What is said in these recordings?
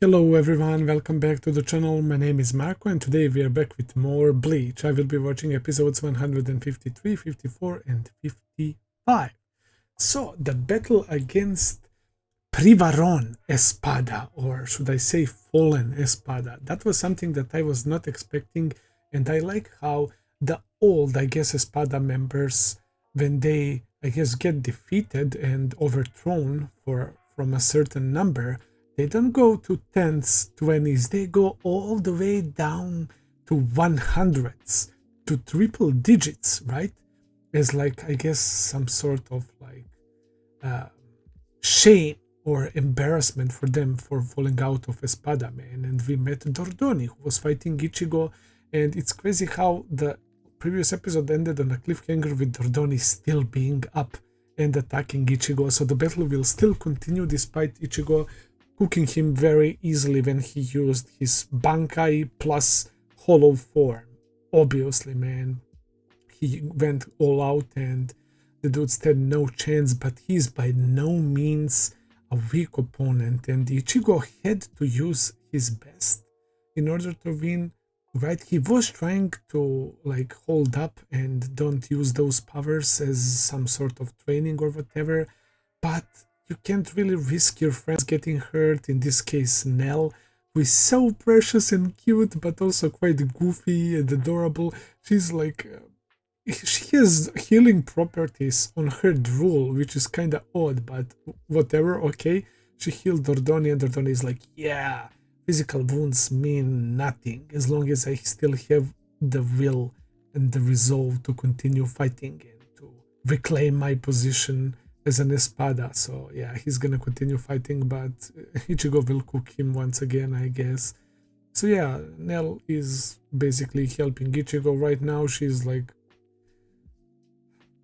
Hello everyone, welcome back to the channel. My name is Marko and today we are back with more Bleach. I will be watching episodes 153, 54 and 55. So, the battle against Privaron Espada, or should I say Fallen Espada, that was something that I was not expecting, and I like how the old, Espada members, when they, get defeated and overthrown from a certain number, they don't go to tens, 20s, they go all the way down to 100s, to triple digits, right? As some sort of uh, shame or embarrassment for them for falling out of Espada, man. And we met Dordoni, who was fighting Ichigo, and it's crazy how the previous episode ended on a cliffhanger with Dordoni still being up and attacking Ichigo, so the battle will still continue despite Ichigo cooking him very easily when he used his Bankai plus hollow form. Obviously, man, he went all out and the dude stood no chance, but he's by no means a weak opponent, and Ichigo had to use his best in order to win, right? He was trying to hold up and don't use those powers as some sort of training or whatever, but you can't really risk your friends getting hurt. In this case, Nell, who is so precious and cute, but also quite goofy and adorable. She's she has healing properties on her drool, which is kind of odd, but whatever, okay. She healed Dordoni, and Dordoni is like, yeah, physical wounds mean nothing as long as I still have the will and the resolve to continue fighting and to reclaim my position as an Espada. So yeah, he's gonna continue fighting, but Ichigo will cook him once again, I guess. So yeah, Nell is basically helping Ichigo right now. She's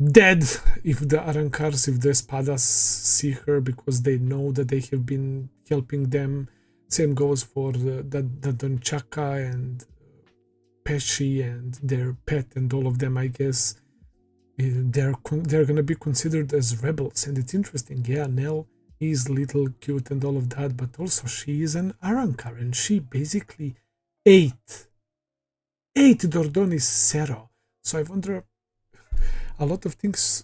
dead if the Arancars, if the Espadas see her, because they know that they have been helping them. Same goes for the Donchaka and Pesci and their pet and all of them, I guess. They're gonna be considered as rebels, and it's interesting. Yeah, Nell is little cute and all of that, but also she is an Arankar, and she basically ate Dordoni's Zero. So I wonder, a lot of things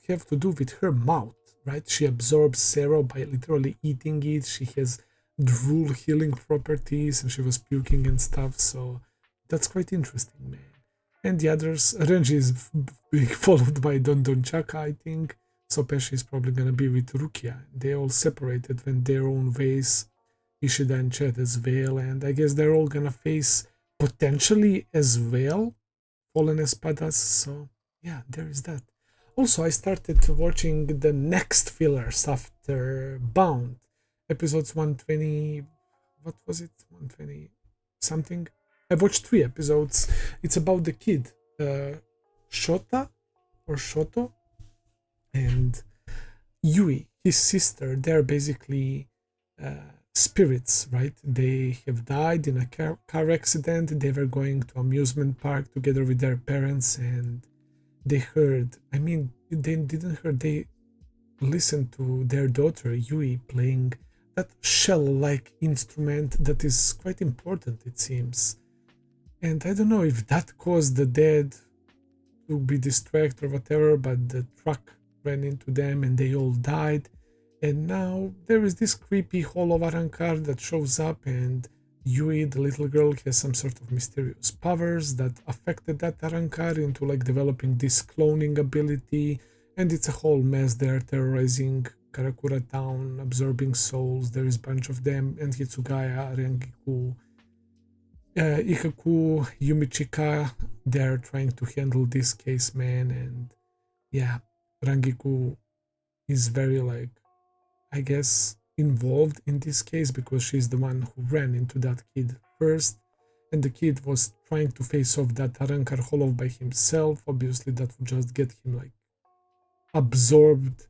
have to do with her mouth, right? She absorbs Zero by literally eating it. She has drool healing properties, and she was puking and stuff. So that's quite interesting, man. And the others, Renji is being followed by Don Chaka, I think. So Pesci is probably gonna be with Rukia. They all separated, went their own ways. Ishida and Chet as well, and I guess they're all gonna face potentially as well Fallen Espadas. So yeah, there is that. Also, I started watching the next fillers after Bound, episodes 120. What was it? 120 something. I've watched 3 episodes. It's about the kid, Shota or Shoto, and Yui, his sister. They're basically spirits, right? They have died in a car accident. They were going to amusement park together with their parents, and they heard. I mean, they didn't hear. They listened to their daughter Yui playing that shell-like instrument that is quite important, it seems. And I don't know if that caused the dead to be distracted or whatever, but the truck ran into them and they all died. And now there is this creepy hollow Arankar that shows up, and Yui, the little girl, has some sort of mysterious powers that affected that Arankar into developing this cloning ability. And it's a whole mess. They're terrorizing Karakura town, absorbing souls. There is a bunch of them, and Hitsugaya, Rengiku, Ikaku, Yumichika, they're trying to handle this case, man. And yeah, Rangiku is very I guess involved in this case because she's the one who ran into that kid first, and the kid was trying to face off that Arankar Hollow by himself. Obviously that would just get him absorbed,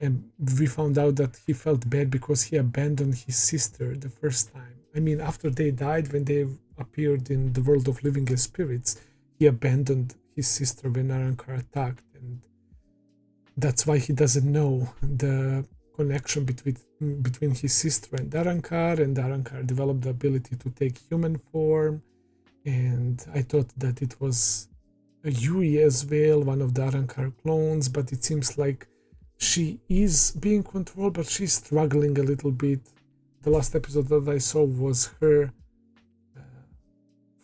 and we found out that he felt bad because he abandoned his sister the first time. I mean, after they died, when they appeared in the world of living as spirits, he abandoned his sister when Arankar attacked, and that's why he doesn't know the connection between his sister and Darankar developed the ability to take human form, and I thought that it was a Yui as well, one of the Darankar clones, but it seems like she is being controlled, but she's struggling a little bit. The last episode that I saw was her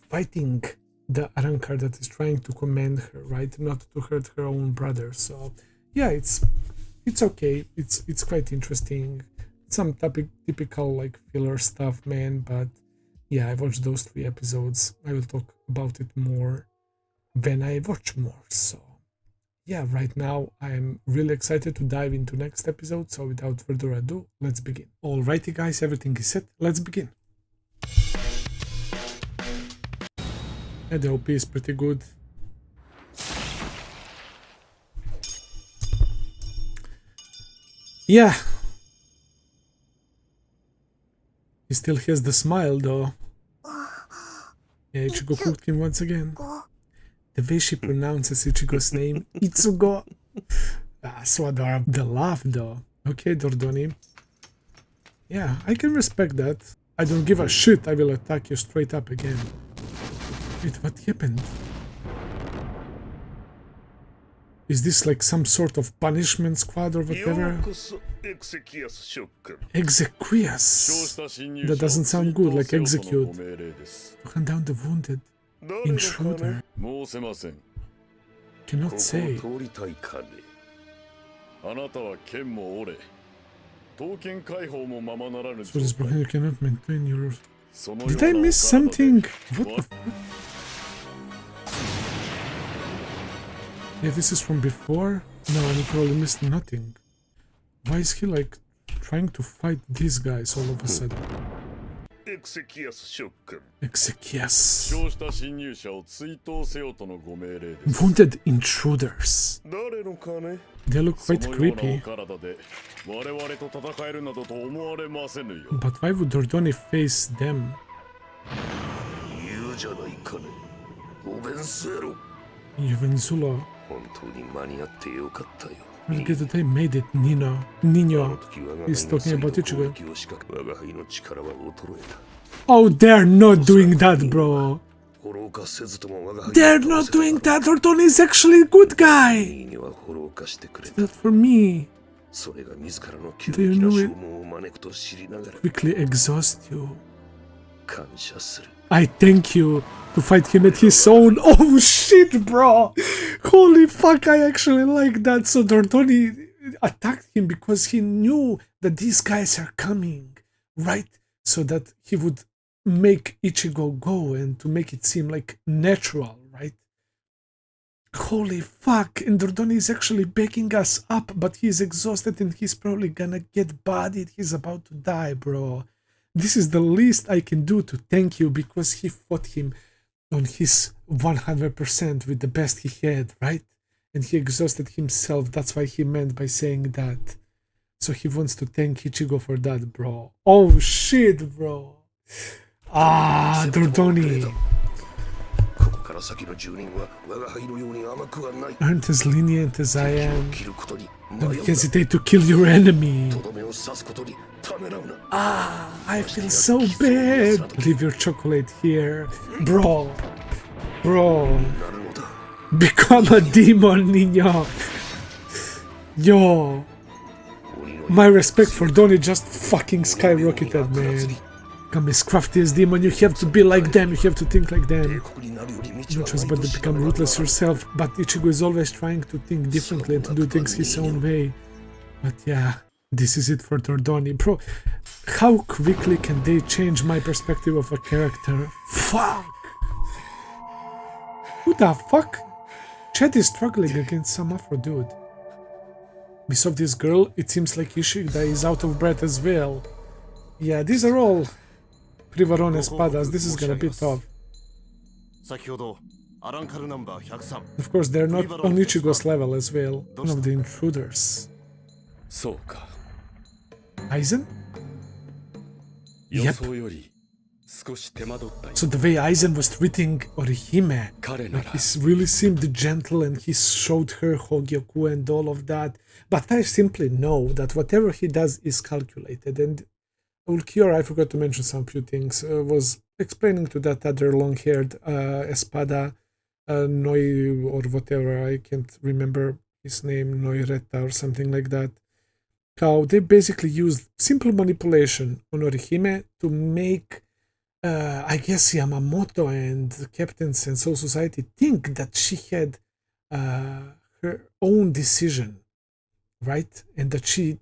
fighting the Arankar that is trying to command her, right? Not to hurt her own brother. So yeah, it's okay. It's quite interesting. Some typical like filler stuff, man. But yeah, I watched those 3 episodes. I will talk about it more when I watch more. So yeah, right now I'm really excited to dive into next episode. So without further ado, let's begin. Alrighty guys, everything is set. Let's begin. Yeah, the OP is pretty good. Yeah. He still has the smile though. Yeah, Ichigo cooked him once again. The way she pronounces Ichigo's name, Itsugo. Ah, so adorable. The laugh though. Okay, Dordoni. Yeah, I can respect that. I don't give a shit, I will attack you straight up again. Wait, what happened? Is this like some sort of punishment squad or whatever? Exequias. That doesn't sound good, like execute. To hunt down the wounded. Intruder. Cannot say. So this broken you cannot maintain your... Did I miss something? What the fuck? Yeah, this is from before? No, I probably missed nothing. Why is he like trying to fight these guys all of a sudden? Exequias. Wounded intruders. They look quite creepy. But why would Dordoni face them? Juvenzulo. Really good that I made it, Nino. He's talking about Ichigo. Oh, they're not doing that, bro. They're not doing that. Dordoni is actually a good guy. It's not for me. Do you know it? Quickly exhaust you. I thank you to fight him at his own. Oh shit, bro! Holy fuck, I actually like that. So Dordoni attacked him because he knew that these guys are coming, right? So that he would make Ichigo go and to make it seem like natural, right? Holy fuck, and Dordoni is actually backing us up, but he's exhausted and he's probably gonna get bodied. He's about to die, bro. This is the least I can do to thank you because he fought him on his 100% with the best he had, right? And he exhausted himself. That's why he meant by saying that. So he wants to thank Ichigo for that, bro. Oh shit, bro. Ah, Dordoni. Aren't as lenient as I am. Don't hesitate to kill your enemy. Ah, I feel so bad. Leave your chocolate here. Bro. Become a demon, Nino. Yo. My respect for Donnie just fucking skyrocketed, man. Become as crafty as demon, you have to be like them, you have to think like them. No choice but to become ruthless yourself, but Ichigo is always trying to think differently and to do things his own way. But yeah, this is it for Dordoni. Bro, how quickly can they change my perspective of a character? Fuck! Who the fuck? Chet is struggling against some Afro dude. Besides this girl, it seems like Ishida is out of breath as well. Yeah, these are all Privaron Espadas. This is gonna be tough. Of course, they're not on Ichigo's level as well. One of the intruders. Aizen? Yep. So the way Aizen was treating Orihime, like he really seemed gentle and he showed her Hogyoku and all of that. But I simply know that whatever he does is calculated. And Ulquiorra, I forgot to mention some few things, was explaining to that other long-haired Espada, Noi or whatever, I can't remember his name, Noireta or something like that, how they basically used simple manipulation on Orihime to make I guess Yamamoto and Captain Sensou Society think that she had her own decision, right? And that she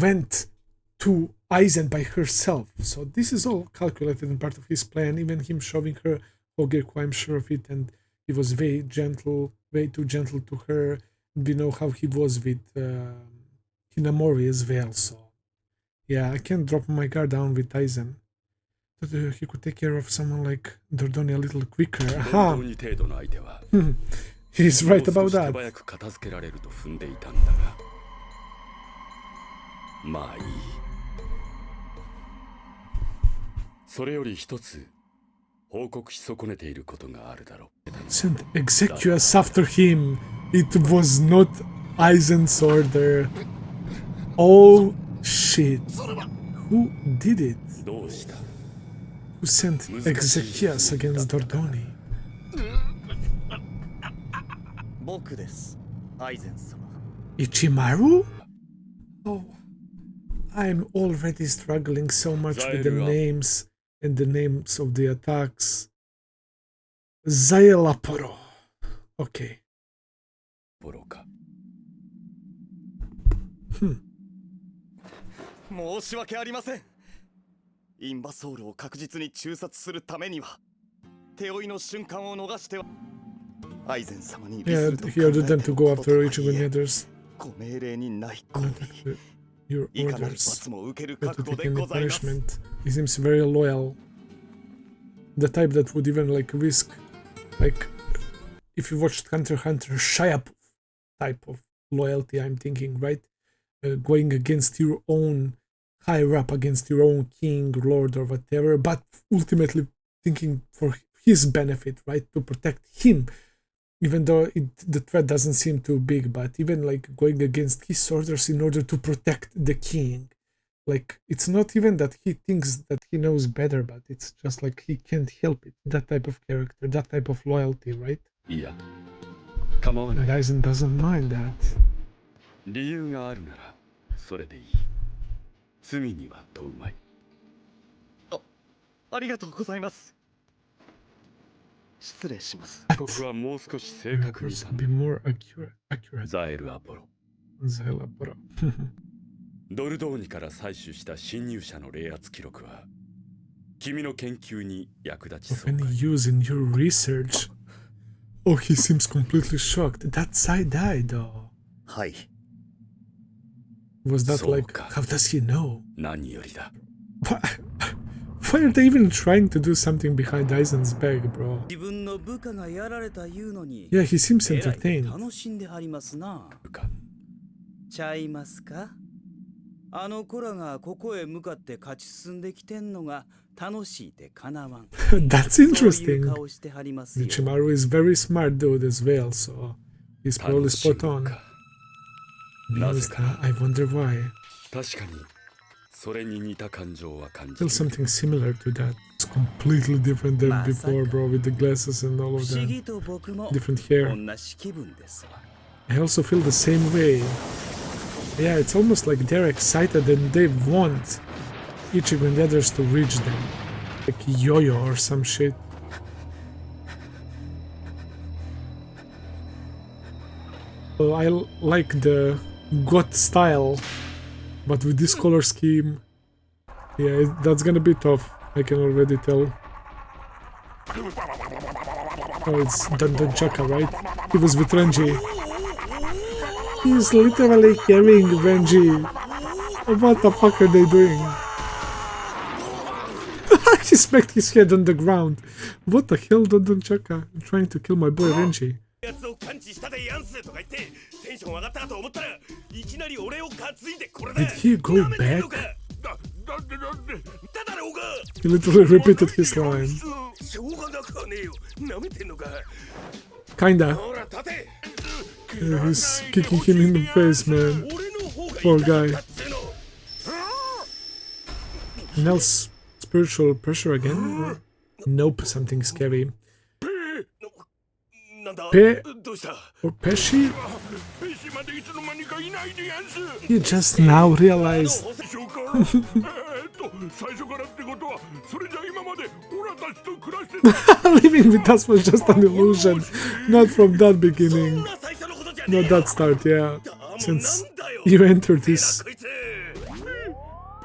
went to Aizen by herself. So this is all calculated and part of his plan, even him showing her Hogyoku, I'm sure of it, and he was very gentle, way too gentle to her. We know how he was with Hinamori as well, so yeah, I can't drop my guard down with Aizen. That he could take care of someone like Dordoni a little quicker. Aha! He's right about that. Sent executus after him. It was not Aizen's order. Oh shit. Who did it? Who sent executus against Dordoni? Ichimaru? Oh, I'm already struggling so much with the names and the names of the attacks. Zaelaporo. Okay. 申し訳ありません。インバソールを確実に中殺するためには手負いの瞬間を逃してはアイゼン様に Yeah, he ordered them to go after Ichigo and others. ご命令にない行為 Your いかなる orders. 罰も受ける Not 覚 to 悟 take で any ございます。 punishment. He seems very loyal. The type that would even like risk, like, if you watched Hunter x Hunter, Shia type of loyalty, I'm thinking, right? Going against your own higher up, against your own king, lord, or whatever, but ultimately thinking for his benefit, right? To protect him, even though the threat doesn't seem too big, but even like going against his orders in order to protect the king. Like, it's not even that he thinks that he knows better, but it's just like he can't help it. That type of character, that type of loyalty, right? Yeah. Come on. And Aizen doesn't mind that. 理由があるならそれでいい。罪には問うまい。ありがとうございます。失礼します。ここはもう少し正確に。Be more accurate. ザエルアポロ。Zaelaporo. ドルドーニから採取した侵入者の冷圧記録は君の研究に役立ちそう Of any use in your research? Oh, he seems completely shocked. That side eye, though. はい。 Was that like, how does he know? 何よりだ。 Why are they even trying to do something behind Aizen's back, bro? 自分の部下がやられたいうのに Yeah, he seems entertained. 楽しんではりますな。部下。ちゃいますか？あの子らがここへ向かって勝ち進んできてんのが楽しいてかなわん。 That's そういう interesting. 顔してはりますよ。 Ichimaru is very smart dude as well, so he's probably spot on. Be honest, I wonder why. 確かにそれに似た感情は感じ Feel る。 something similar to that. It's completely different than before, bro, with the glasses and all 不 of 思 that. 議と僕も Different hair. 同じ気分ですわ。 I also feel the same way. Yeah, it's almost like they're excited and they want Ichigo and the others to reach them. Like yo-yo or some shit. So I like the GOT style, but with this color scheme, yeah, that's gonna be tough. I can already tell. Oh, it's Dundun Chaka, right? He was with Renji. He's literally carrying Renji. What the fuck are they doing? He smacked his head on the ground. What the hell, Dundun Chaka? I'm trying to kill my boy Renji. やつを感知したでやんすとか言ってテンション上がったかと思ったらいきなり俺を担いでこれだ。 Did he go back? He literally repeated his line. Kinda. He's kicking him in the face, man. Poor guy. Nell's spiritual pressure again? Nope, something scary. Or Pesci? He just now realized. Living with us was just an illusion. Not from that beginning. Not that start, yeah. Since you entered this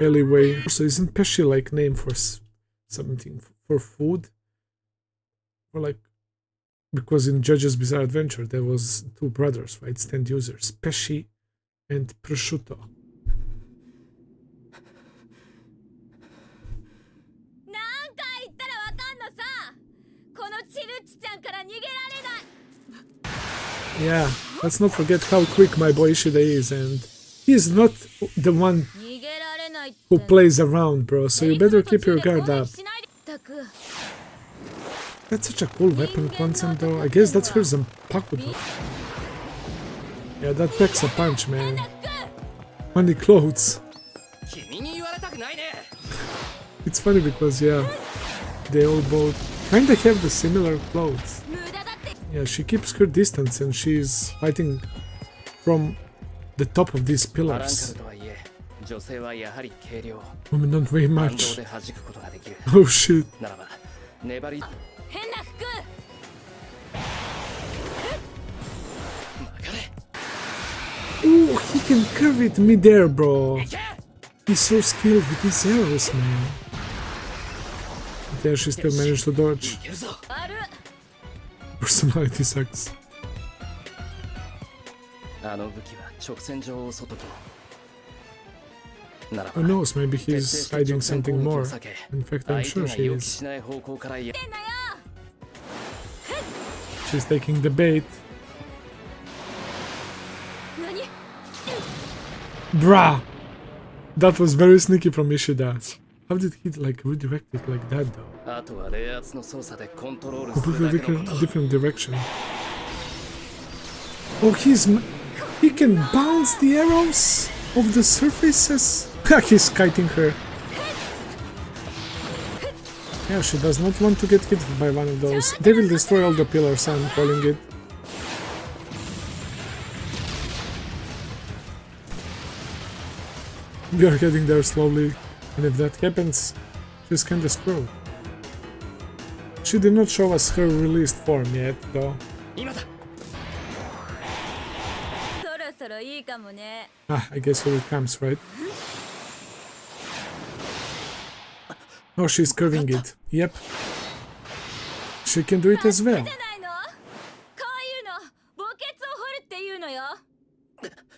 alleyway. So isn't Pesci like name for something? For food? Or like... Because in Judge's Bizarre Adventure there was two brothers, right? Stand users. Pesci and Prosciutto. Yeah, let's not forget how quick my boy Ishida is, and he's not the one who plays around, bro, so you better keep your guard up. That's such a cool weapon concept, though. I guess that's her Zanpaku, though. Yeah, that packs a punch, man. Funny clothes. It's funny because, yeah, they all both kinda have the similar clothes. Yeah, she keeps her distance and she's fighting from the top of these pillars. Women don't weigh much. Oh shit. Ooh, he can curve it mid-air, bro. He's so skilled with his arrows, man. But there she still managed to dodge. Personality sucks. Who knows, maybe he's hiding something more. In fact, I'm sure she is. She's taking the bait. Bruh! That was very sneaky from Ishida. How did he like redirect it like that though? Completely different direction. Oh, he can bounce the arrows off the surfaces? He's kiting her. Yeah, she does not want to get hit by one of those. They will destroy all the pillars, I'm calling it. We are heading there slowly, and if that happens, she's kinda screwed. She did not show us her released form yet, though. Ah, I guess here it comes, right? Oh, she's curving it. Yep. She can do it as well.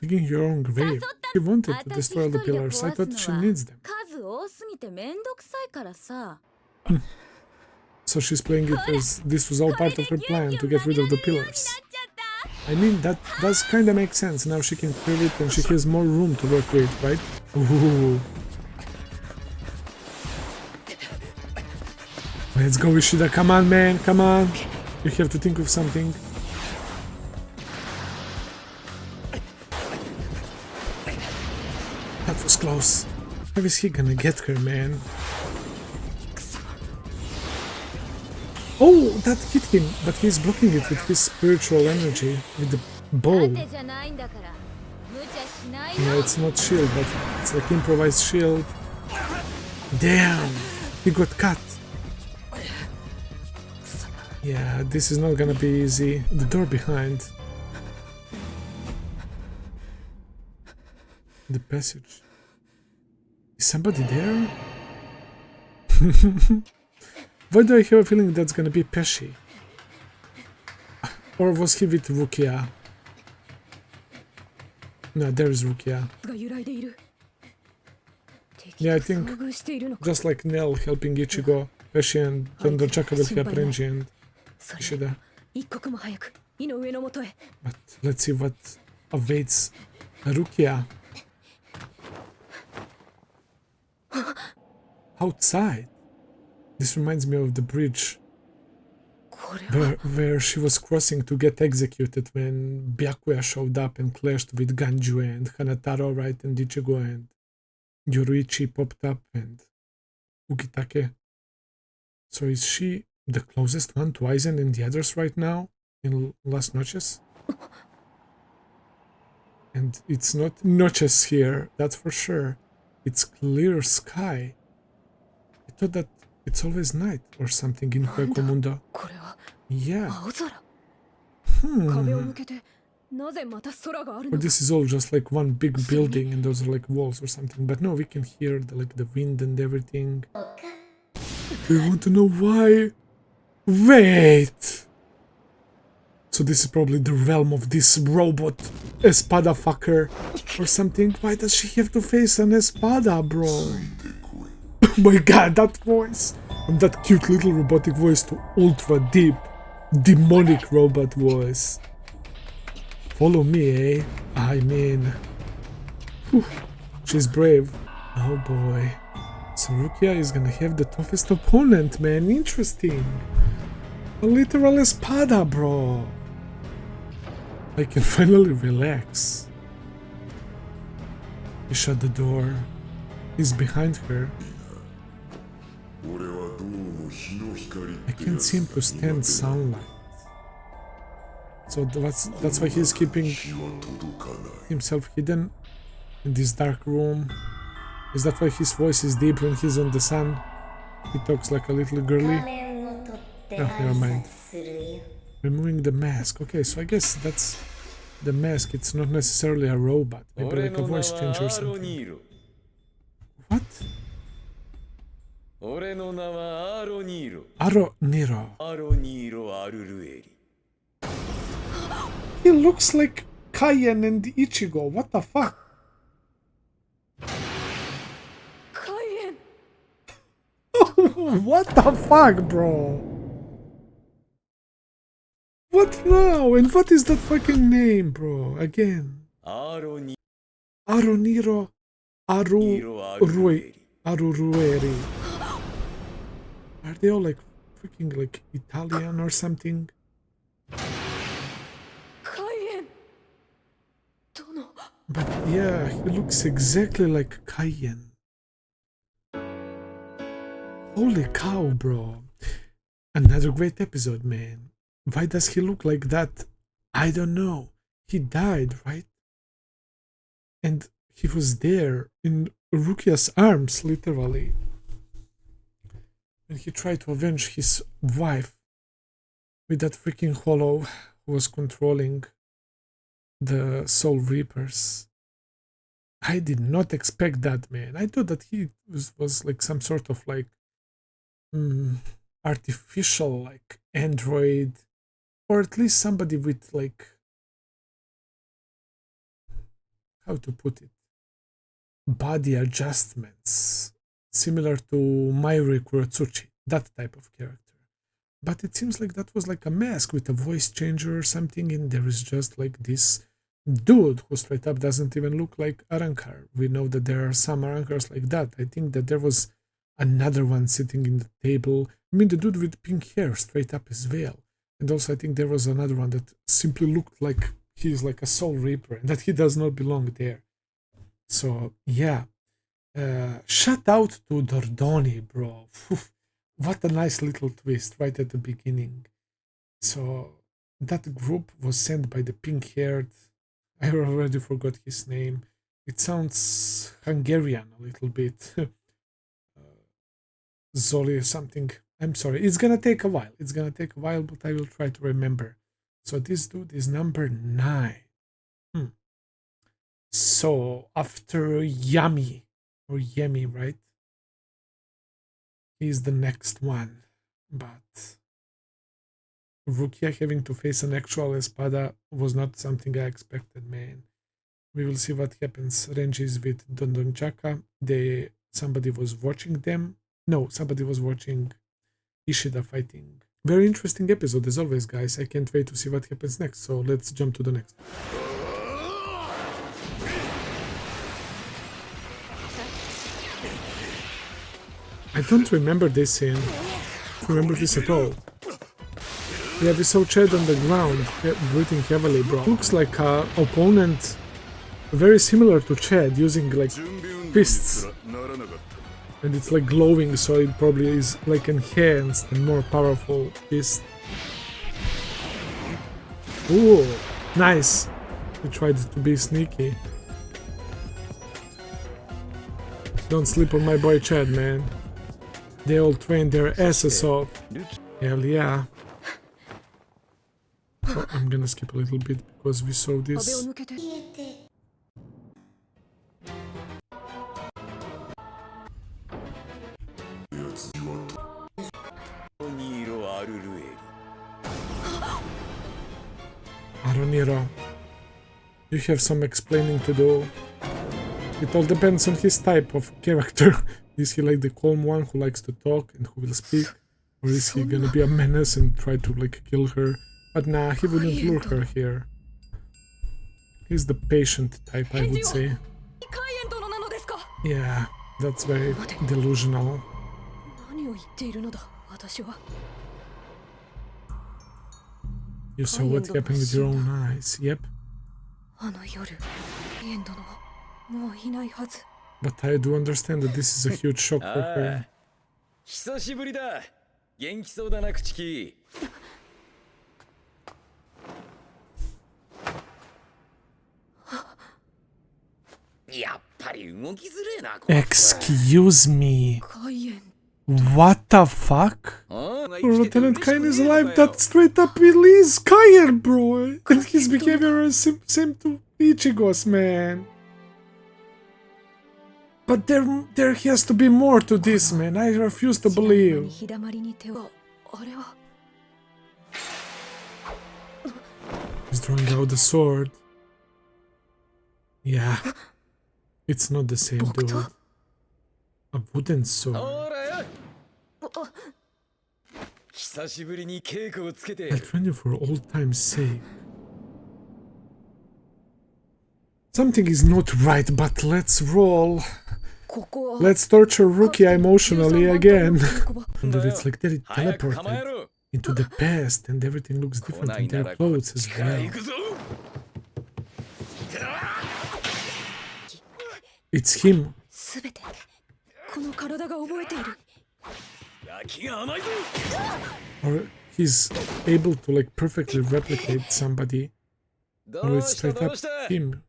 Digging your own grave. She wanted to destroy the pillars. I thought she needs them. So she's playing it as this was all part of her plan to get rid of the pillars. I mean, that does kinda make sense. Now she can curve it and she has more room to work with, right? Ooh. Let's go, Ishida. Come on, man. Come on. You have to think of something. That was close. How is he gonna get her, man? Oh, that hit him, but he's blocking it with his spiritual energy, with the bow. Yeah, it's not shield, but it's like improvised shield. Damn, he got cut. Yeah, this is not gonna be easy. The door behind. The passage. Is somebody there? Why do I have a feeling that's gonna be Pesci? Or was he with Rukia? No, there is Rukia. Yeah, I think just like Nell helping Ichigo, Pesci and Dondochaka will help Renji and Ishida. But let's see what awaits Rukia. outside. This reminds me of the bridge これは where she was crossing to get executed when Byakuya showed up and clashed with Ganju and Hanataro, right, and Ichigo, and Yoruichi popped up and Ukitake. So is she the closest one to Aizen and the others right now in Las Noches? And it's not Noches here, that's for sure. It's clear sky. I thought that it's always night or something in Hueco Mundo. これは Yeah. 青空壁を抜けてなぜまた空がある Or の this is all just like one big building and those are like walls or something. But no, we can hear the wind and everything. We want to know why. Wait! So this is probably the realm of this robot Espada fucker or something. Why does she have to face an Espada, bro? Oh my god, that voice! From that cute little robotic voice to ultra deep, demonic robot voice. Follow me, eh? I mean... whew, she's brave. Oh boy. So Rukia is gonna have the toughest opponent, man. Interesting. A literal Espada, bro. I can finally relax. He shut the door. He's behind her. I can't seem to stand sunlight. So that's why he's keeping himself hidden in this dark room. Is that why his voice is deep when he's in the sun? He talks like a little girly. Oh, never mind. Removing the mask. Okay, so I guess that's the mask. It's not necessarily a robot. Maybe like a voice changer or something. What? Aro Niro. He looks like Kaien and Ichigo. What the fuck? 開演 What the fuck, bro? What now? And what is that fucking name, bro? Again. Aroniro Arurueri. Are they all like freaking like Italian or something? 開演殿 But yeah, he looks exactly like Kaien. Holy cow, bro. Another great episode, man. Why does he look like that? I don't know. He died, right? And he was there in Rukia's arms, literally. And he tried to avenge his wife with that freaking Hollow who was controlling the Soul Reapers. I did not expect that, man. I thought that he was like some sort of like artificial like android, or at least somebody with like, how to put it, body adjustments similar to Mayuri Kurotsuchi, that type of character. But it seems like that was like a mask with a voice changer or something, and there is just like this dude who straight up doesn't even look like Arankar. We know that there are some Arankars like that. I think that there was another one sitting in the table. I mean, the dude with pink hair straight up as well. And also I think there was another one that simply looked like he's like a Soul Reaper and that he does not belong there. So yeah, shout out to Dordoni, bro. What a nice little twist right at the beginning. So that group was sent by the pink-haired, I already forgot his name. It sounds Hungarian a little bit. Zoli or something. I'm sorry. It's gonna take a while. But I will try to remember. So this dude is number 9. So after Yami, or Yemi, right? He's the next one. But Rukia having to face an actual Espada was not something I expected, man. We will see what happens. Renji is with Dondonchaka. Somebody was watching them. No, somebody was watching Ishida fighting. Very interesting episode as always, guys. I can't wait to see what happens next. So let's jump to the next. I don't remember this scene. Remember this at all. Yeah, we saw Chad on the ground, breathing heavily, bro. Looks like a opponent very similar to Chad, using like fists. And it's like glowing, so it probably is like enhanced and more powerful fist. Ooh, nice. He tried to be sneaky. Don't sleep on my boy Chad, man. They all trained their asses off. Hell yeah. Oh, I'm gonna skip a little bit because we saw this. Aroniro, you have some explaining to do. It all depends on his type of character. Is he like the calm one who likes to talk and who will speak? Or is he gonna be a menace and try to like kill her? But nah, he wouldn't lure her here. He's the patient type, I would say. Yeah, that's very delusional. You saw what happened with your own eyes, yep. But I do understand that this is a huge shock for her. 久しぶりだ。元気そうだな、口木。やっぱり動きづれえな。Excuse me. What the fuck? Lieutenant Kain is alive. That straight up is Kain, bro. And his behavior is same to Ichigo's, man. But there has to be more to this, man. I refuse to believe. He's drawing out the sword. Yeah. It's not the same, dude. A wooden sword. I'll train you for old time's sake. Something is not right, but let's roll. Let's torture Rukia emotionally again. And then it's like they're teleported into the past and everything looks different in their clothes as well. It's him. Or he's able to like perfectly replicate somebody. Or it's straight up him.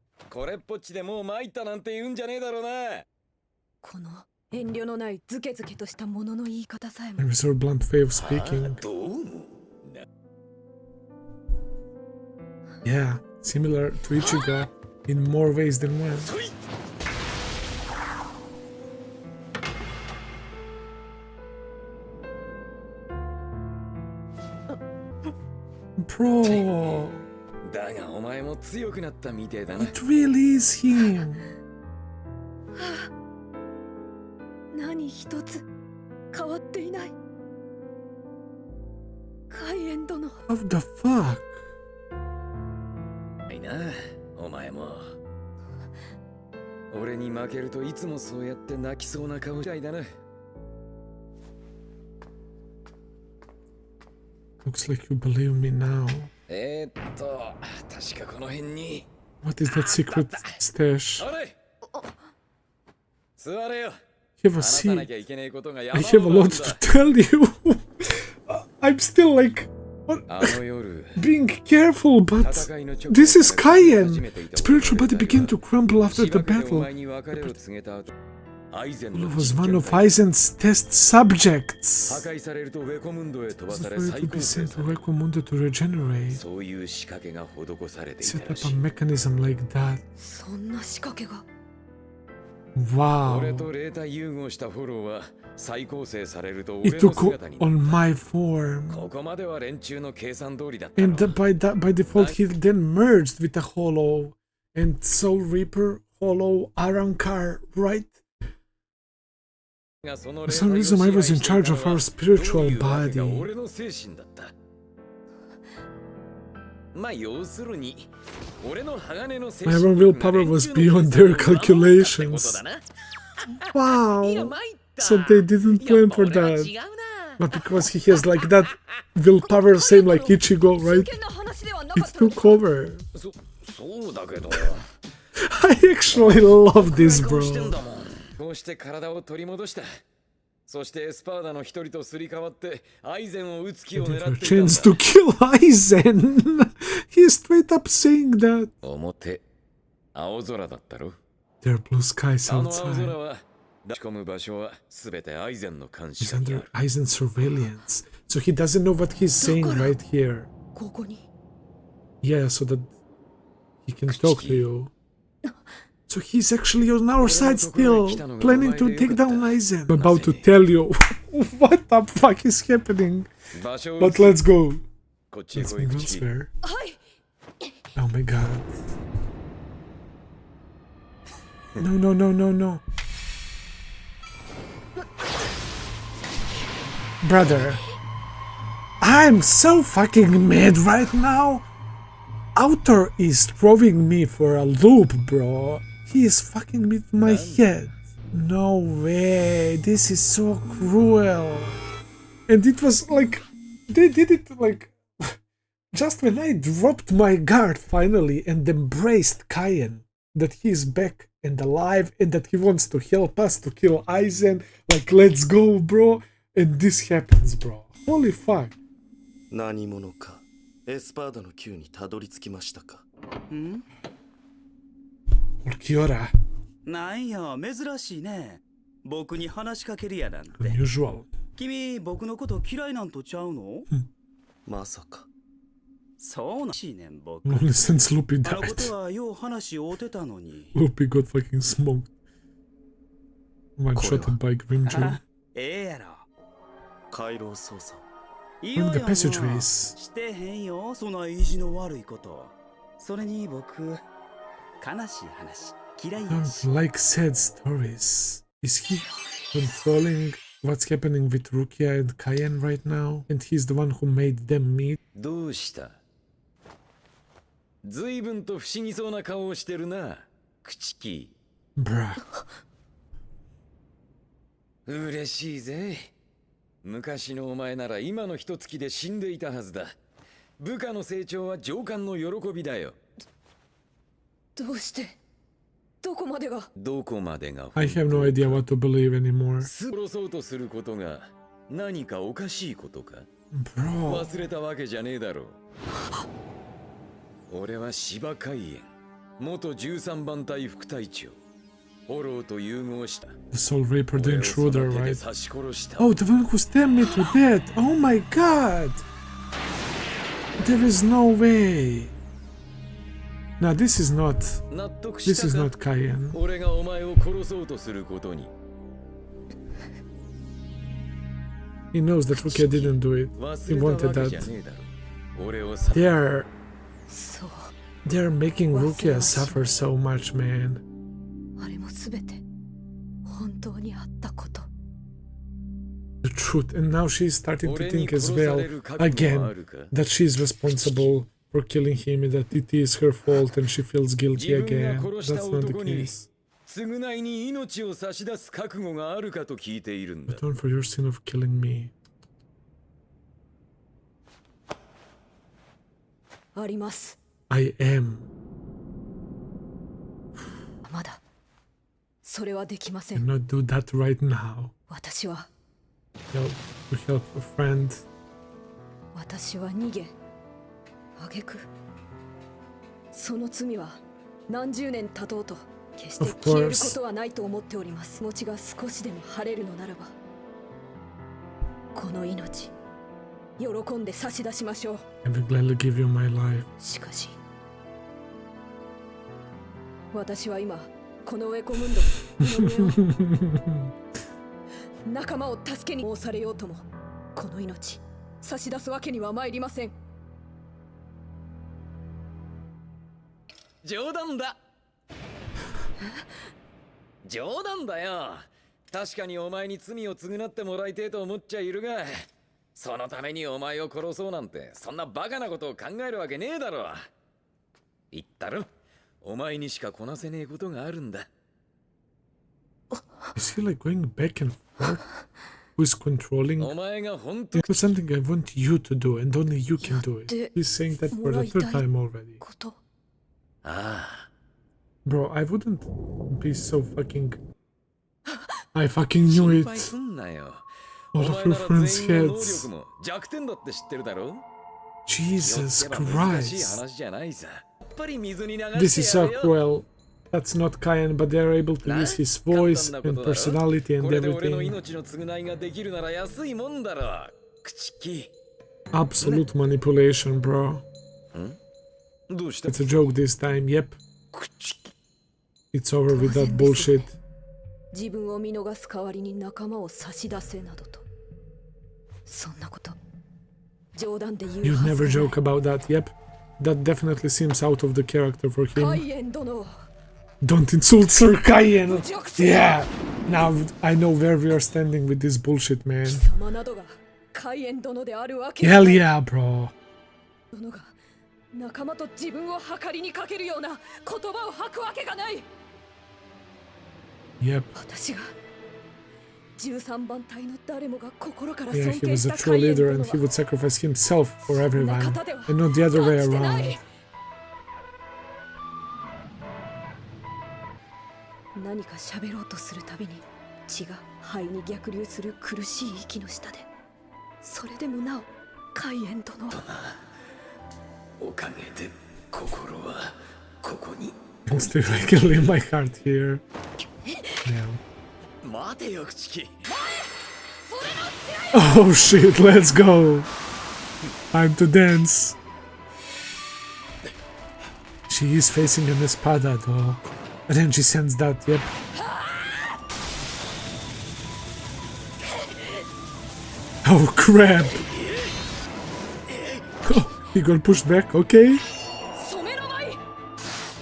I reserve blunt way of speaking. Yeah, similar to Ichigo in more ways than one. Bro, it really is him. How the fuck? Looks like you believe me now. What is that secret stash? Have a seat. I have a lot to tell you. I'm still like being careful, but this is Kaien. Spiritual body began to crumble after the battle. It was one of Aizen's test subjects. It was ready to be sent to Recomundo to regenerate. Set up a mechanism like that. Wow. It took on my form. And by default he then merged with the Hollow. And Soul Reaper, Hollow, Arankar, right? For some reason I was in charge of our spiritual body. My own willpower was beyond their calculations. Wow. So they didn't plan for that. But because he has like that willpower, same like Ichigo, right? It took over. I actually love this, bro. こうして体を取り戻した。そしてエスパーダの一人とすり替わってアイゼンを撃つ気を狙っていたんだ。Chance to kill Aizen. He's straight up saying that. 表、青空だったろ。There are blue skies あの青 outside. 空は出し込む場所はすべてアイゼンの監視 He's 下にあ under る。 Aizen's surveillance. So he doesn't know what he's saying right here. ここに Yeah, so that he can talk to you. So he's actually on our side still, planning to take down Aizen. I'm about to tell you what the fuck is happening. But let's go. こっちへ Let's 来い move 口。 elsewhere. はい Oh my god. No, no, no, no, no. Brother, I'm so fucking mad right now. Author is throwing me for a loop, bro. He is fucking with my head. No way. This is so cruel. And it was like, they did it like, just when I dropped my guard finally and embraced Kaien, that he is back and alive and that he wants to help us to kill Aizen. Like, let's go, bro. And this happens, bro. Holy fuck. 何者かエスパーダの宮にたどり着きましたか。ん Rukia. なんや珍しいね。僕に話しかけるやなんて。 Unusual. 君僕のこと嫌いなんとちゃうの？まさか。そうなしいねん僕。 Only since Loopy あのこ died. とはよう話をてたのに。 Loopy got fucking smoked. One shot by Grimjoe. あええやろ。回廊操作。い In や the いや passageways. してへんよそんな意地の悪いこと。それに僕悲しい話嫌いやし。 Don't like sad stories. Is he controlling what's happening with Rukia and Kaien right now? And he's the one who made them meet? どうした？随分と不思議そうな顔をしてるな、口木。 Bruh. 嬉しいぜ。昔のお前なら今の一月で死んでいたはずだ。部下の成長は上官の喜びだよ。どうしてどこまでが。どこまでが I have no idea what to believe anymore. 殺そうとすることが何かおかしいことか。 Bro. 忘れたわけじゃねえだろう。俺は芝海援元13番隊副隊長。フォローと融合した。 The Soul Reaper, the 俺をその intruder, 手で right? 刺し殺した。 Oh, the one who stabbed me to death. Oh my god. There is no way. Now this is not. 納得 This した is か not Kaien. 俺がお前を殺そうとすることに。 He knows that Rukia didn't do it. 忘 He れた wanted わけじゃ that. ねえだろ。俺をさ They're そう they're making Rukia suffer so much, man. あれもすべて本当にあったこと。 The truth, and now she's starting to 俺に think as 殺さ well れる覚悟はあ again るか。 that she's responsible for killing him and that it is her fault and she feels guilty 自分 again. が殺した That's not the 男に case. 償いに命を差し出す覚悟があるかと聞いているんだ。 Atone for your sin of killing me. あります。 I am. まだそれはできません。 Cannot do that right now. 私は Help to help a friend. 私は逃げ挙句その罪は何十年経とうと決して Of 消える course. ことはないと思っております。気持ちが少しでも晴れるのならばこの命喜んで差し出しましょう。 I will gladly give you my life. しかし私は今このエコムンド井上を仲間を助けに申されようともこの命差し出すわけには参りません。冗談だ。冗談だよ。確かにお前に罪を償ってもらいてえと思っちゃいるが、そのためにお前を殺そうなんてそんなバカなことを考えるわけねえだろ。言ったろ、お前にしかこなせねえことがあるんだ。Is he like going back and forth? Who's controlling? お前が本当 It's something I want you to do, and only you can do it. Yeah, He's saying that for the third time already. こと。あ Bro, I wouldn't be so fucking... I fucking あ knew 心 it. 配すんなよ All お of 前 your なら friends' 全員の能 heads. 力も弱点だって知ってるだろ Jesus 気をつけば難しい Christ. 話じゃないさやっぱり水に流 This して is や so るよ cruel. That's not Kayan, but they're able to use his voice and personality and これで俺の everything. 命の償いができるなら安いもんだろ口利 Absolute manipulation, bro. どうした It's a joke this time, yep. 口利 It's over with that bullshit. 自分を見逃す代わりに仲間を差し出せなどと。そんなこと。冗談で言う You'd はず never がない joke about that, yep. That definitely seems out of the character for カ him. イエン殿。 Don't insult Sir Kayen! 侮辱す Yeah! Now I know where we are standing with this bullshit, man. 貴様などがカイエン殿であるわけ Hell yeah, bro. 殿が仲間と自分を計りにかけるような言葉を吐くわけがない。 Yep. 私が13番隊の誰もが心から Yeah, 尊 he 敬 was し a た true カイエン leader 殿 and he would は sacrifice himself for そん everyone な方では and not the other way 断じてな around. い。何か喋ろうとするたびに血が肺に逆流する苦しい息の下で、それでもなおカイエン殿おかげで心はここに And still I can leave my heart here. Yeah. 待てよ口利 Oh shit, let's go! Time to dance. She is facing an Espada though. And then she sends that, yep. Oh crap! Oh, he got pushed back, okay.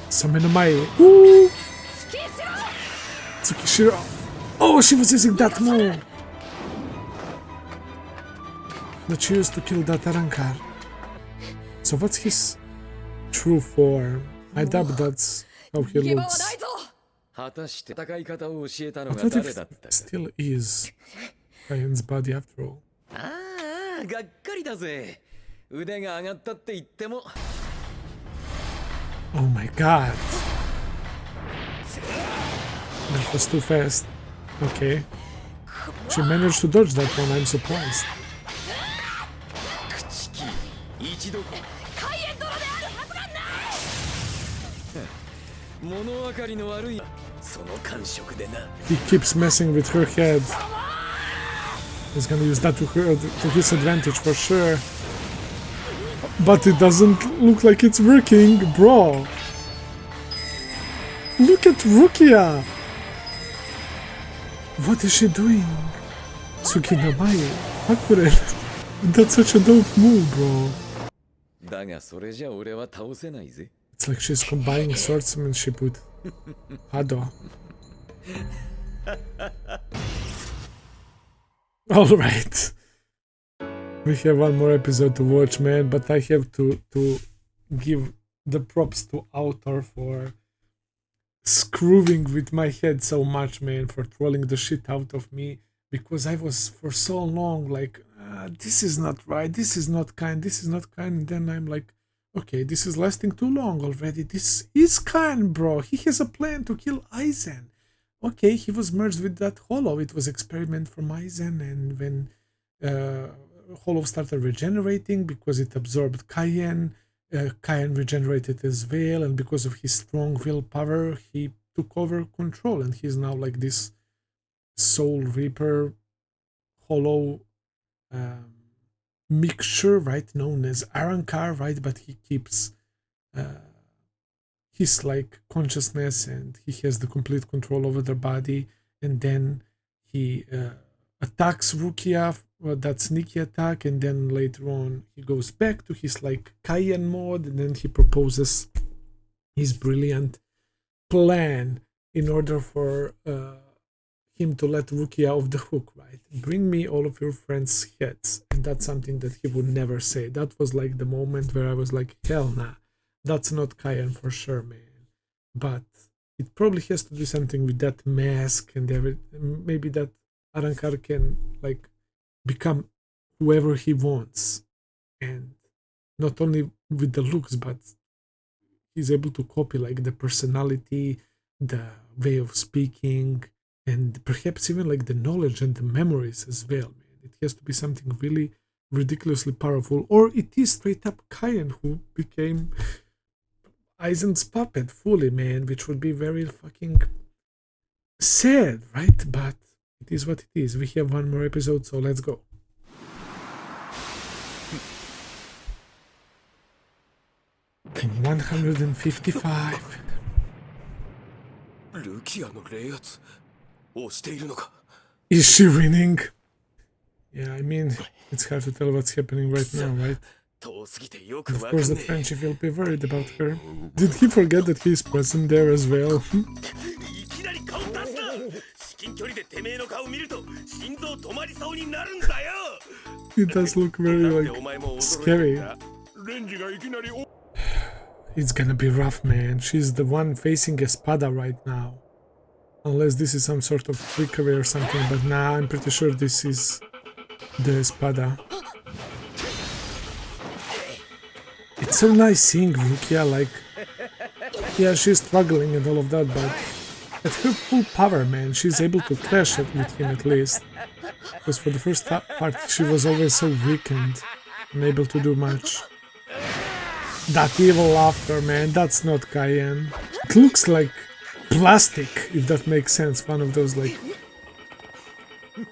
染めの舞 Samenamai. Woo! 突きしろ Tsukishiro. Oh, she was using that move! That she used to kill that Arankar. So what's his true form? I doubt that's how he 逃げ場はな looks. いぞ。果たして戦い方を教えたの But が what 誰 if だった it か still is Kayan's body after all? ああがっかりだぜ腕が上がったって言っても Oh my god. That was too fast. Okay. She managed to dodge that one, I'm surprised. 口利一度カイエン殿であるはずがない。物分かりの悪いその感触でな He keeps messing with her head. He's gonna use that to his advantage for sure. But it doesn't look like it's working, bro. Look at Rukia. What is she doing? Tsukinamai. Hakuren. That's such a dope move, bro. だがそれじゃ俺は倒せないぜ It's like she's combining swordsmanship with Hado. Alright. We have one more episode to watch, man, but I have to give the props to author for screwing with my head so much, man, for trolling the shit out of me, because I was for so long like, this is not right, this is not kind, and then I'm like, okay, this is lasting too long already. This is kind, bro. He has a plan to kill Aizen. Okay, he was merged with that Hollow. It was experiment from Aizen, and when Hollow started regenerating because it absorbed Kaien, Kaien regenerated as well, and because of his strong willpower, he took over control, and he's now like this Soul Reaper Hollow mixture, right, known as Arankar, right, but he keeps his like consciousness, and he has the complete control over their body, and then he attacks Rukia, that sneaky attack, and then later on he goes back to his like Kaien mode, and then he proposes his brilliant plan in order for him to let Rukia off the hook, right? Bring me all of your friends' heads. And that's something that he would never say. That was like the moment where I was like, hell nah, that's not Kaien for sure, man. But it probably has to do something with that mask and maybe that Arrancar can like become whoever he wants, and not only with the looks, but he's able to copy like the personality, the way of speaking, and perhaps even like the knowledge and the memories as well, man. It has to be something really ridiculously powerful, or it is straight up Cayenne who became Aizen's puppet fully, man, which would be very fucking sad, right? But it is what it is. We have one more episode, so let's go. And 155. ルキアの冷圧をしているのか Is she winning? Yeah, I mean, it's hard to tell what's happening right now, right? 遠すぎてよく Of わかん course, the ね friendship will be worried about her. Did he forget that he's present there as well? えいきなり顔出すな至近距離でてめえの顔見ると心臓止まりそうになるんだよ It does look very, なんで like, お前も驚いて scary. んだレンジがいきなり It's gonna be rough, man. She's the one facing Espada right now. Unless this is some sort of trickery or something, but nah, I'm pretty sure this is the Espada. It's so nice seeing Rukia, like, yeah, she's struggling and all of that, but at her full power, man, she's able to clash it with him at least. Because for the first part, she was always so weak and unable to do much. That evil laughter, man, that's not Cayenne. It looks like plastic, if that makes sense. One of those, like,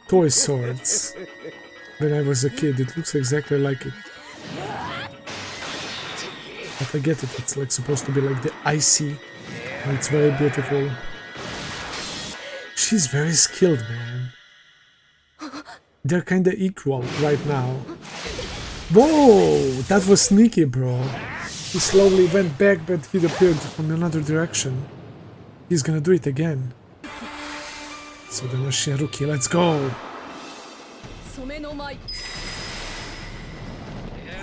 toy swords. When I was a kid, it looks exactly like it. But I get it, it's like supposed to be like the icy. And it's very beautiful. She's very skilled, man. They're kinda equal right now. Whoa! That was sneaky, bro. He slowly went back, but he appeared from another direction. He's gonna do it again. So the Russian Rukia, let's go!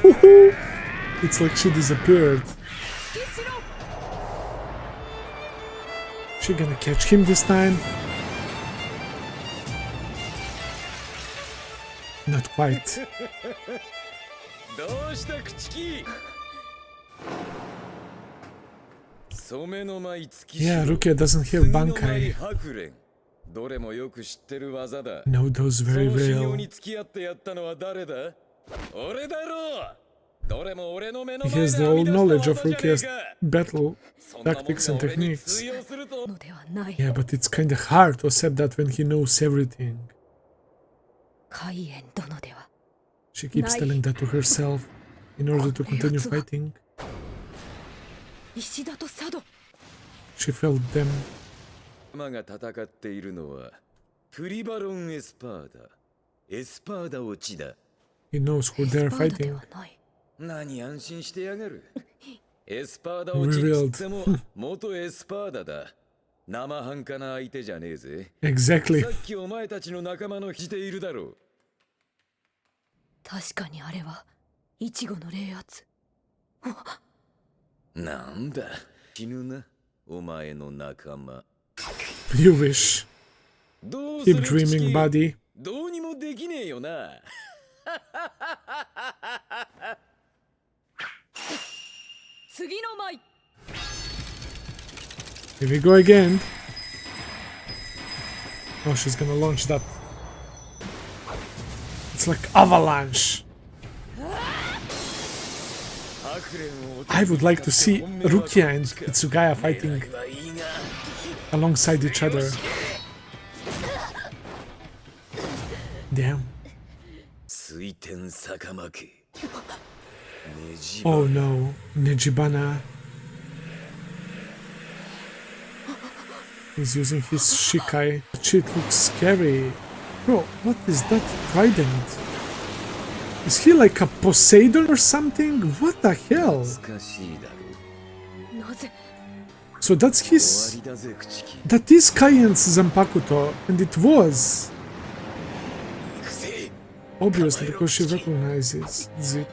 Woohoo! It's like she disappeared. She gonna catch him this time? Not quite. どうした口木染の舞月 Yeah, Rukia doesn't have Bankai. 白蓮どれもよく知ってる技だ No, those そ very の修行 real. に付き合ってやったのは誰だ俺だろうどれも俺の目の He 前 has で the 編み old 出した knowledge of 技じゃねえ Rukia's か battle そんなもんが tactics and 俺に techniques. 通用すると のではない Yeah, but it's kinda hard to accept that when he knows everything. 海援殿では She keeps telling that to herself in order to continue fighting. 石田と佐渡 She felt them. 馬が戦っているのはプリバロン・エスパーダエスパーダ落ちだ He knows who they're エスパーダで fighting. はない何安心してやがるエスパーダ落ちっつっても元エスパーダだ生半可な相手じゃねえぜ Exactly. さっきお前たちの仲間のしているだろう確かにあれはイチゴの冷圧なんだ死ぬなお前の仲間 You wish. どうす Keep る dreaming, buddy. どうにもできねえよな次の舞 Here we go again. Oh, she's gonna launch that. It's like avalanche. I would like to see Rukia and Itsugaya fighting alongside each other. Damn. 水天坂負け Oh no, Nejibana. He's using his Shikai. Shit looks scary. Bro, what is that trident? Is he like a Poseidon or something? What the hell? 難しいだろなぜ So that's 終 his... わりだぜ口木 That is Cayenne's Zanpakuto, and it was. 行くぜ Obviously, because she recognizes it.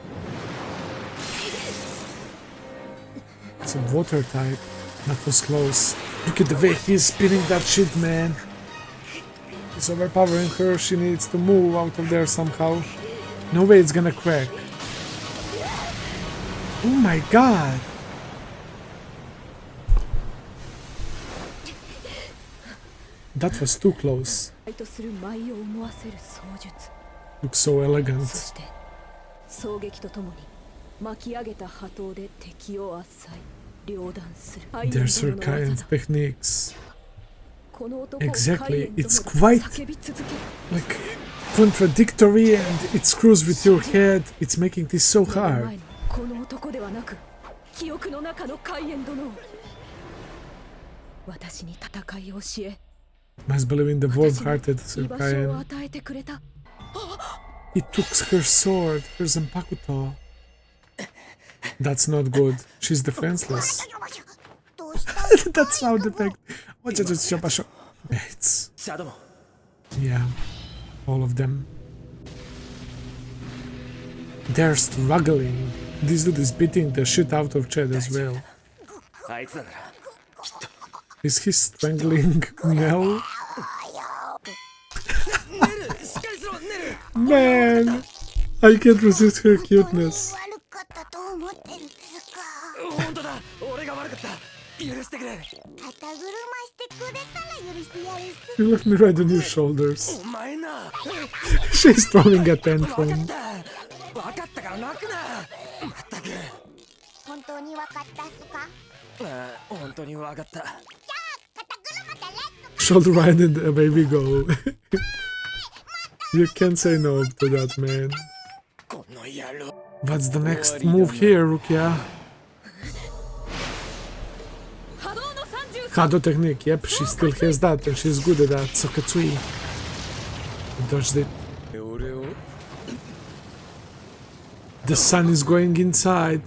It's a water type. That was close. Look at the way he's spinning that shit, man. He's overpowering her. She needs to move out of there somehow. No way it's gonna crack. Oh my god. That was too close. Looks so elegant. There's her kind techniques. Exactly, it's quite like contradictory and it screws with your head. It's making this so hard. Must believe in the warm-hearted Surkayan. He took her sword, her Zanpakuto. That's not good. She's defenseless. That sound effect. It's... Yeah, all of them. They're struggling. This dude is beating the shit out of Chad as well. Is he strangling Nell? Man, I can't resist her cuteness. You left me right on your shoulders. She's throwing a tantrum. Shoulder right and away we go. You can't say no to that, man. What's the next move here, Rukia? Hado technique, yep, she still has that and she's good at that. Sokatsui. Dodged it. The sun is going inside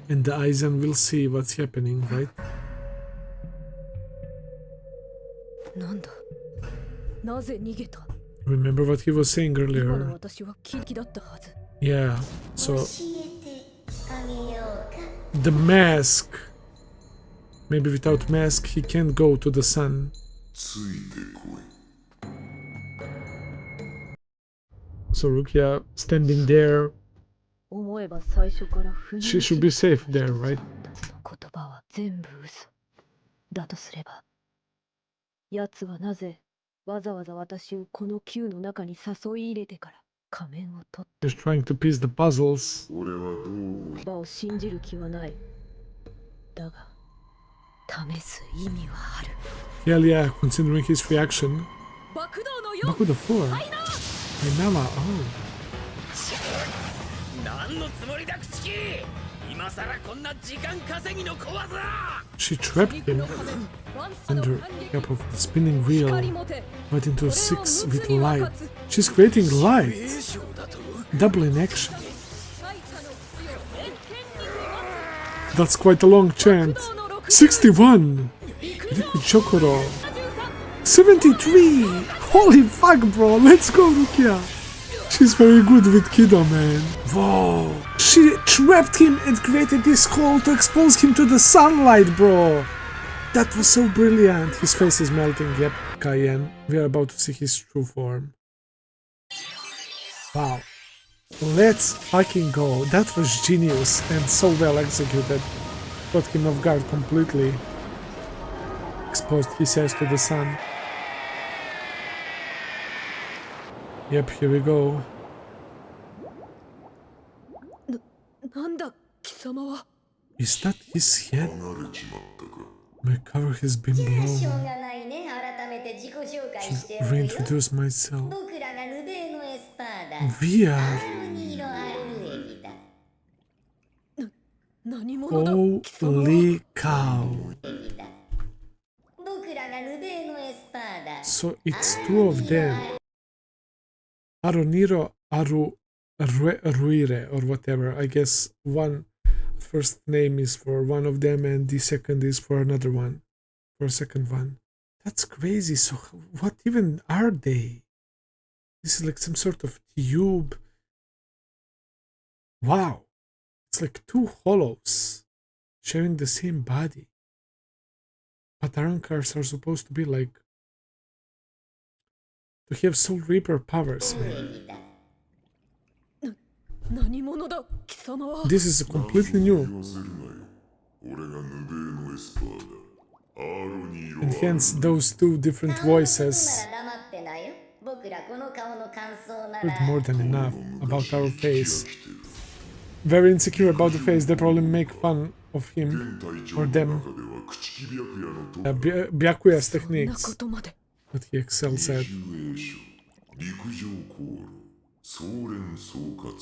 and the Aizen will see what's happening, right? Remember what he was saying earlier? Yeah, so the mask. Maybe without mask he can't go to the sun. So Rukia standing there. She should be safe there, right? 奴はなぜわざわざ私をこの球の中に誘い入れてから仮面を取っ Just trying to piece the puzzles. 場を信じる気はない。だが試す意味はある。 Hell yeah, considering his reaction. 爆動の Bakudo 4. Ainama, oh. 何のつもりだ口木。今さらこんな時間稼ぎの小技。 She trapped him under the cap of the spinning wheel, right into a 6 with light. She's creating light. Double in action. That's quite a long chant. 61! Liquid Chokoro. 73! Holy fuck, bro! Let's go, Rukia! She's very good with Kido, man. Whoa! She trapped him and created this hole to expose him to the sunlight, bro! That was so brilliant. His face is melting. Yep, Cayenne. We are about to see his true form. Wow. Let's fucking go. That was genius and so well executed. Caught him off guard completely. Exposed his ass to the sun. Yep, here we go. なんだ貴様は Is that his head? My cover has been blown. Should reintroduce myself. We are... 何者だ Holy cow. So it's two of them. Aroniro Ruire or whatever. I guess one first name is for one of them and the second is for another one. For a second one. That's crazy. So what even are they? This is like some sort of tube. Wow. It's like two hollows sharing the same body. But Arankars are supposed to be like to have Soul Reaper powers, man. 何者だ貴様は This is completely new. 言わせるなよ。俺がヌベーのエスパーだ。And hence those two different voices 黙ってなよ。僕らこの顔の感想な with ら more than enough about our face. Very insecure about the face, they probably make fun of him or them. Byakuya's そんなこ techniques とまで that he excels at. 陸上航路、総連総括医。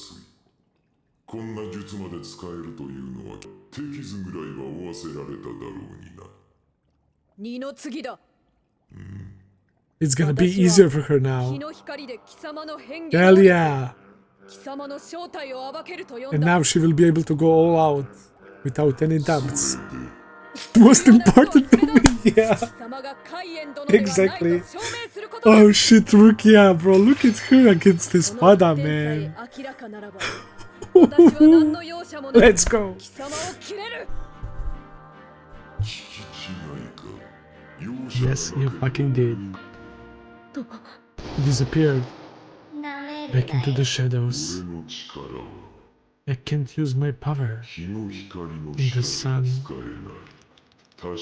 こんな術まで使えるというのは手傷ぐらいは負わせられただろうにな。二の次だ It's gonna be easier for her 日 now. の光で貴様の変 Hell 幻 yeah! 貴様の正体を暴けると呼ん And だ now she will be able to go all out without any doubts. Most important to me, yeah. 貴様が海縁殿ではないと Exactly. 証明することだ Oh shit, Rukia, bro. Look at her against その Espada, 一点 man. さえ明らかならば私は何の容赦もなく Let's go. 貴様を切れる Yes, you fucking did. Disappeared なめる back な into よ the shadows. 俺の力は I can't use my power. 日の光の In the 下 sun. で使えない。確かに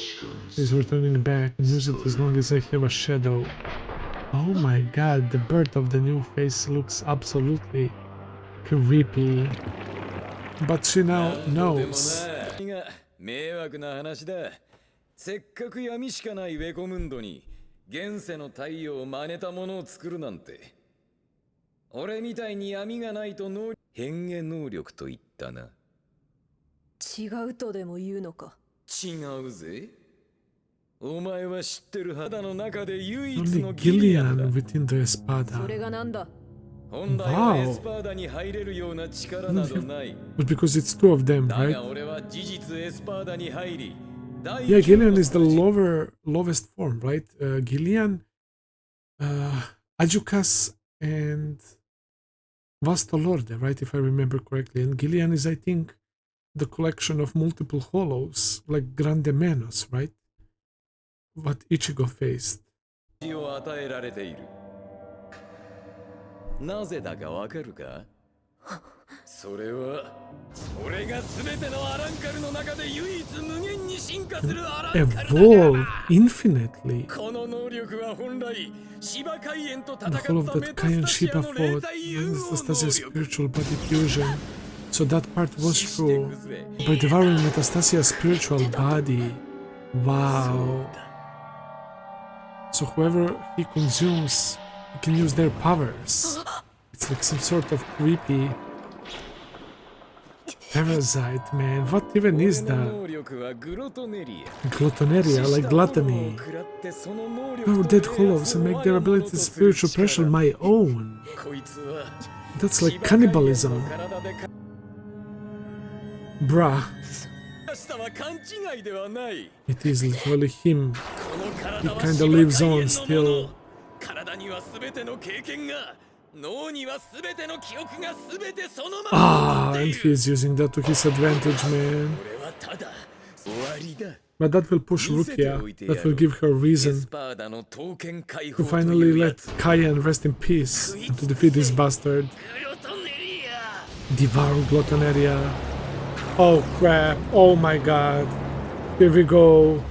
He's returning back and use it as long as I have a shadow. Oh my god, the birth of the new face looks absolutely creepy. But she now でも knows. なが迷惑な話だ。せっかく闇しかないウェコムンドに現世の太陽を真似たものを作るなんて。俺みたいに闇がないと変化能力と言ったな。違うとでも言うのか違うぜ。お前は知ってる肌の中で唯一 Only のギリアン Gillian だ。 within the そ Espada. れがなんだ本来はエスパーダに入れるような力などない。 But because it's two of them, だ right? が俺は事実エスパーダに入り、第 Yeah, 九の Gillian is the 筋 lowest form, right? Gillian, Ajukas, and Vastolorde, right? If I remember correctly. And Gillian is, I think, the collection of multiple hollows, like Grande Menos, right? What Ichigo faced. を与えられている。なぜだかわかるか？それは俺が全てのアランカルの中で唯一無限に進化するアランカルだから Evolve な。 infinitely. この能力は本来芝海炎と The 戦 whole っ of た that メタ Kai ス and タシ Shiba アの霊 fought 体融 when 合 Metastasia 能力。 spiritual body fusion. So that part was true. By devouring Metastasia's spiritual body. Wow. So whoever he consumes, he can use their powers. It's like some sort of creepy parasite, man. What even is 俺の that? 能力はグロトネリア。 Gluttoneria, like gluttony. Power dead hollows and make their abilities spiritual pressure my own. That's like cannibalism. Bruh. It is literally him. He kinda lives on still. Ah, and he's using that to his advantage, man. But that will push Rukia. That will give her a reason to finally let Kayan rest in peace and to defeat this bastard. Devour Gluttoneria. Oh crap. Oh my god. Here we go.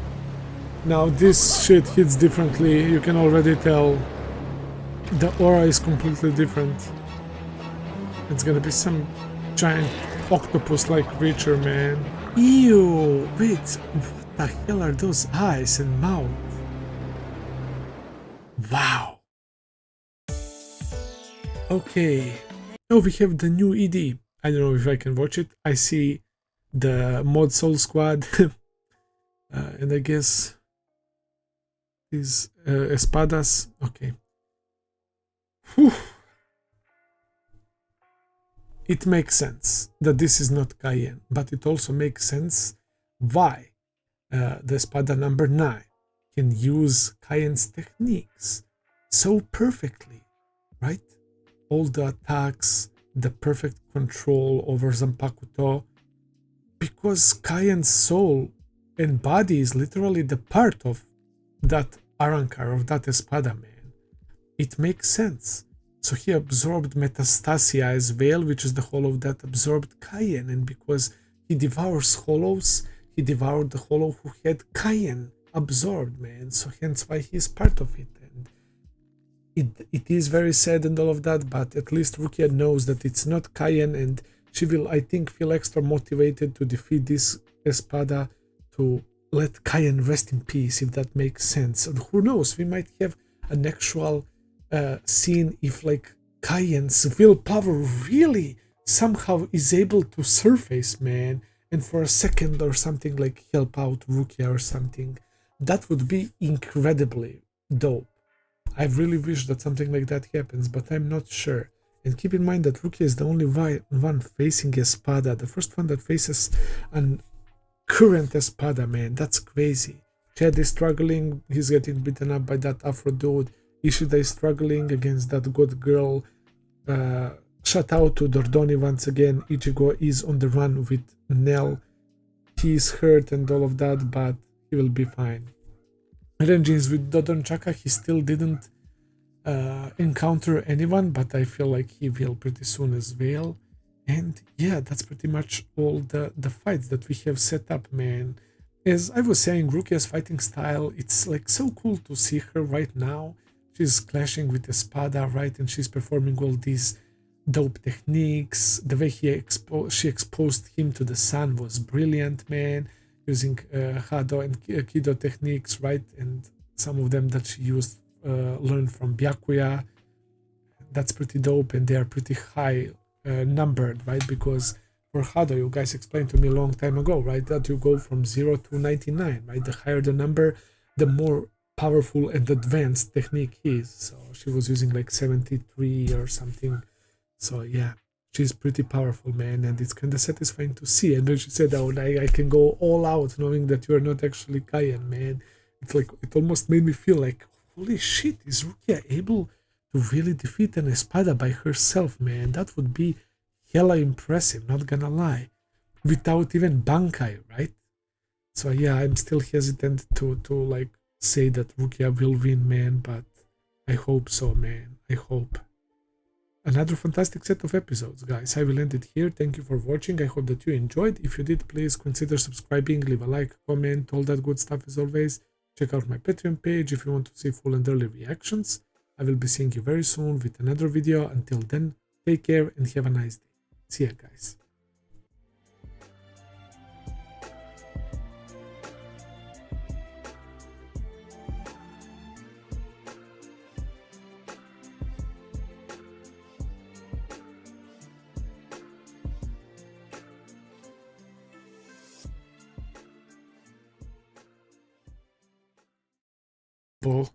Now this shit hits differently. You can already tell. The aura is completely different. It's gonna be some giant octopus-like creature, man. Ew! Wait, what the hell are those eyes and mouth? Wow. Okay. Oh, we have the new ED. I don't know if I can watch it. I see the Mod Soul Squad. And I guess these Espadas. Okay. Whew. It makes sense that this is not Cayenne, but it also makes sense why the Espada number 9 can use Cayenne's techniques so perfectly, right? All the attacks, the perfect control over Zanpakuto, because Cayenne's soul and body is literally the part of that Arankar, of that Espada, man. It makes sense. So he absorbed Metastasia as well, which is the hollow that absorbed Cayenne, and because he devours hollows, he devoured the hollow who had Cayenne absorbed, man. So hence why he is part of it. And it is very sad and all of that, but at least Rukia knows that it's not Cayenne, and she will, I think, feel extra motivated to defeat this Espada, to let Cayenne rest in peace, if that makes sense. And who knows, we might have an actual scene if like Cayenne's willpower really somehow is able to surface, man, and for a second or something like help out Rukia or something. That would be incredibly dope. I really wish that something like that happens, but I'm not sure. And keep in mind that Rukia is the only one facing Espada, the first one that faces an current Espada, man. That's crazy. Chad is struggling, he's getting beaten up by that Afro dude. Ishida is struggling against that good girl. Shout out to Dordoni once again. Ichigo is on the run with Nell. He is hurt and all of that, but he will be fine. Renjins with Dodon Chaka, he still didn't encounter anyone, but I feel like he will pretty soon as well. And yeah, that's pretty much all the fights that we have set up, man. As I was saying, Rukia's fighting style, it's like so cool to see her right now. She's clashing with Espada, right? And she's performing all these dope techniques. The way she exposed him to the sun was brilliant, man. Using Hado and Kido techniques, right? And some of them that she learned from Byakuya. That's pretty dope, and they are pretty high numbered, right? Because for Hado, you guys explained to me a long time ago, right? That you go from 0 to 99, right? The higher the number, the more powerful and advanced technique is. So she was using like 73 or something. So yeah, she's pretty powerful, man, and it's kind of satisfying to see. And then she said, "Oh, I can go all out, knowing that you are not actually Cayenne, man." It's like it almost made me feel like, holy shit, is Rukia able to really defeat an Espada by herself, man? That would be hella impressive, not gonna lie, without even Bankai, right? So yeah, I'm still hesitant to like say that Rukia will win, man, but I hope so, man. I hope. Another fantastic set of episodes, guys. I will end it here. Thank you for watching. I hope that you enjoyed. If you did, please consider subscribing, leave a like, comment, all that good stuff as always. Check out my Patreon page if you want to see full and early reactions. I will be seeing you very soon with another video. Until then, take care and have a nice day. See ya, guys. Bull.